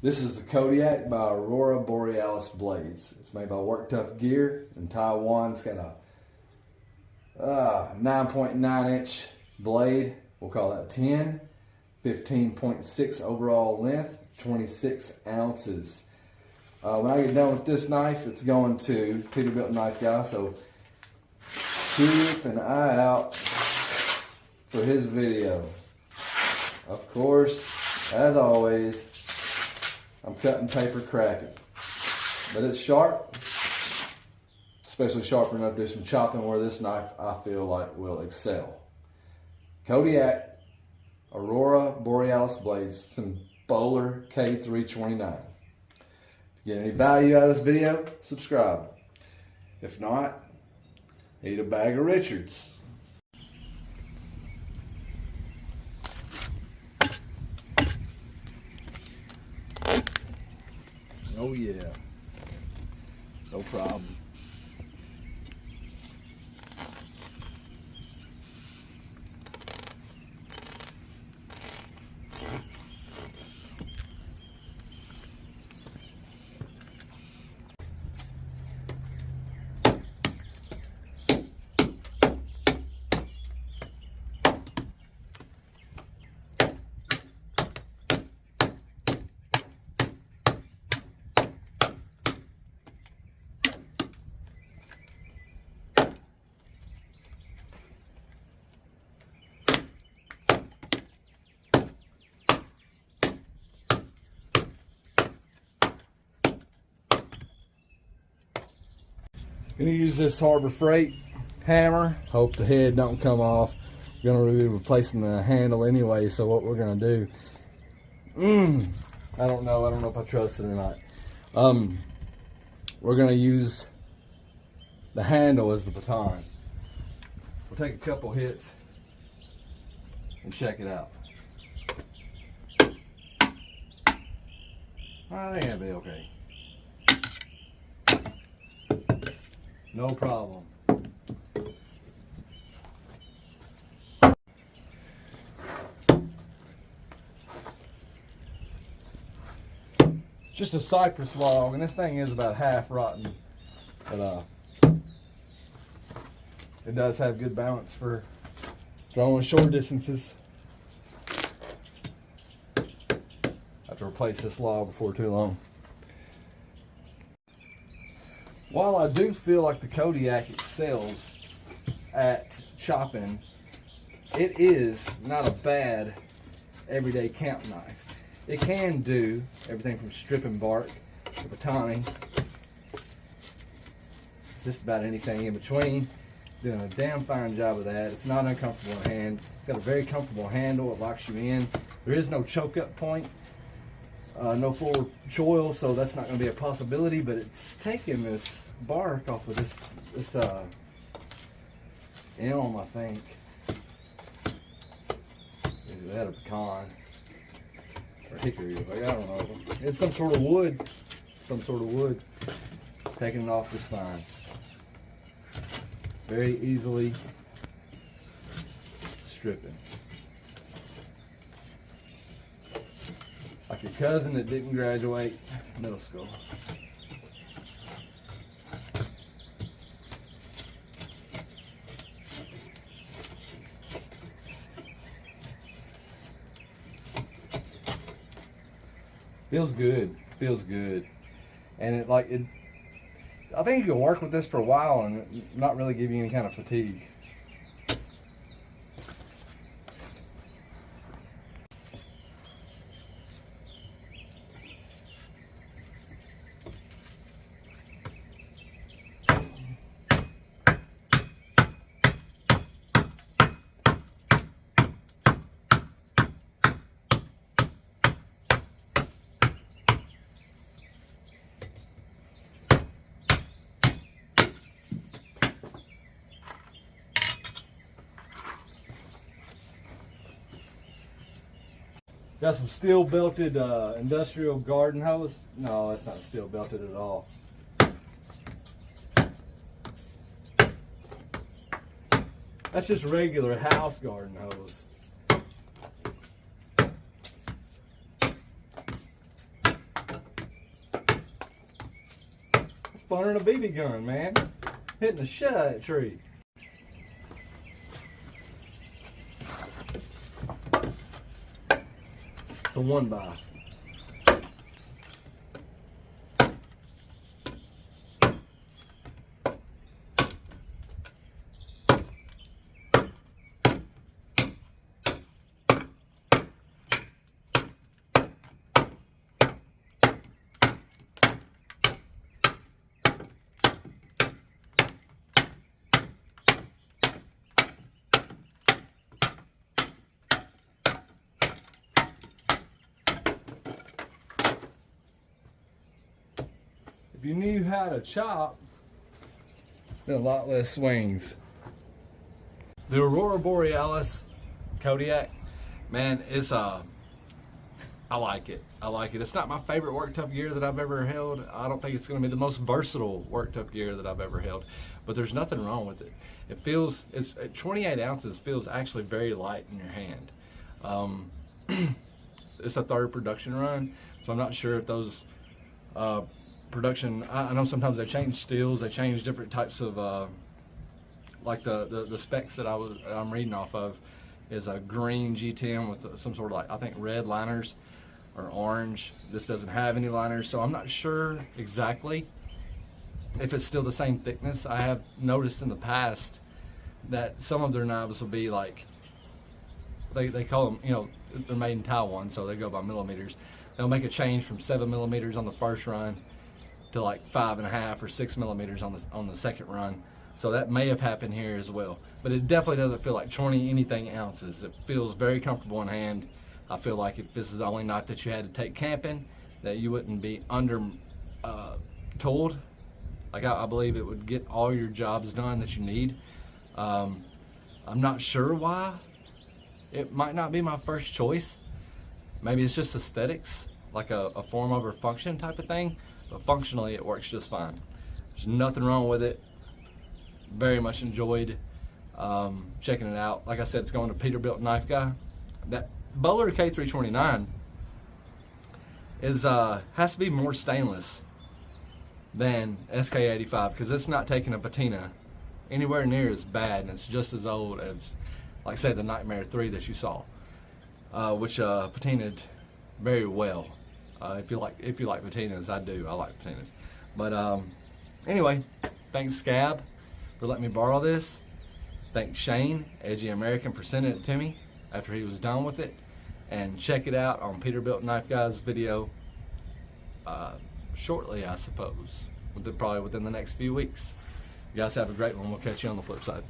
This is the Kodiak by Aurora Borealis Blades. It's made by Work Tuff Gear in Taiwan. It's got a 9.9 inch blade. We'll call that 10. 15.6 overall length, 26 ounces. When I get done with this knife, it's going to Peterbilt Knife Guy, so keep an eye out for his video. Of course, as always, I'm cutting paper cracking, but it's sharp, especially sharp enough to do some chopping, where this knife I feel like will excel. Kodiak Aurora Borealis Blades, some Bowler K329. If you get any value out of this video, subscribe. If not, eat a bag of Richards. Oh yeah, no problem. Gonna use this Harbor Freight hammer. Hope the head don't come off. We're gonna be replacing the handle anyway, so what we're gonna do, I don't know if I trust it or not. We're gonna use the handle as the baton. We'll take a couple hits and check it out. I think that'll be okay. No problem. It's just a cypress log, and this thing is about half rotten, but it does have good balance for throwing short distances. I have to replace this log before too long. While I do feel like the Kodiak excels at chopping, it is not a bad everyday camp knife. It can do everything from stripping bark to batoning, just about anything in between. It's doing a damn fine job of that. It's not uncomfortable in hand. It's got a very comfortable handle. It locks you in. There is no choke up point. No forward choil, so that's not going to be a possibility, but it's taking this bark off of this elm, I think. Is that a pecan or hickory? Like, I don't know. It's some sort of wood. Taking it off just fine. Very easily stripping. Like your cousin that didn't graduate middle school. Feels good, and I think you can work with this for a while and not really give you any kind of fatigue. Got some steel belted industrial garden hose. No, that's not steel belted at all. That's just regular house garden hose. firing a BB gun, man. Hitting the shit out of that tree. It's a 1x. If you knew how to chop, then a lot less swings. The Aurora Borealis Kodiak, man, it's I like it. I like it. It's not my favorite work tough gear that I've ever held. I don't think it's going to be the most versatile work tough gear that I've ever held, but there's nothing wrong with it. It feels, it's 28 ounces feels actually very light in your hand. It's a third production run, so I'm not sure if those production, I know sometimes they change steels, they change different types of like the specs that I'm reading off of is a green G10 with some sort of, like, I think red liners or orange. This doesn't have any liners, so I'm not sure exactly if it's still the same thickness. I have noticed in the past that some of their knives will be like, they call them, you know, they're made in Taiwan, so they go by millimeters. They'll make a change from 7 millimeters on the first run to like 5.5 or 6 millimeters on the second run. So that may have happened here as well. But it definitely doesn't feel like 20 anything ounces. It feels very comfortable in hand. I feel like if this is the only knife that you had to take camping, that you wouldn't be under tooled. Like I believe it would get all your jobs done that you need. I'm not sure why. It might not be my first choice. Maybe it's just aesthetics, like a form over function type of thing. But functionally, it works just fine. There's nothing wrong with it. Very much enjoyed checking it out. Like I said, it's going to Peterbilt Knife Guy. That Bowler K329 is has to be more stainless than SK85 because it's not taking a patina anywhere near as bad, and it's just as old as, like I said, the Nightmare 3 that you saw, which patinaed very well. If you like patinas, I do. I like patinas. But anyway, thanks Scab for letting me borrow this. Thanks Shane, Edgy American, for sending it to me after he was done with it. And check it out on Peterbilt Knife Guy's video shortly, I suppose. Probably within the next few weeks. You guys have a great one. We'll catch you on the flip side.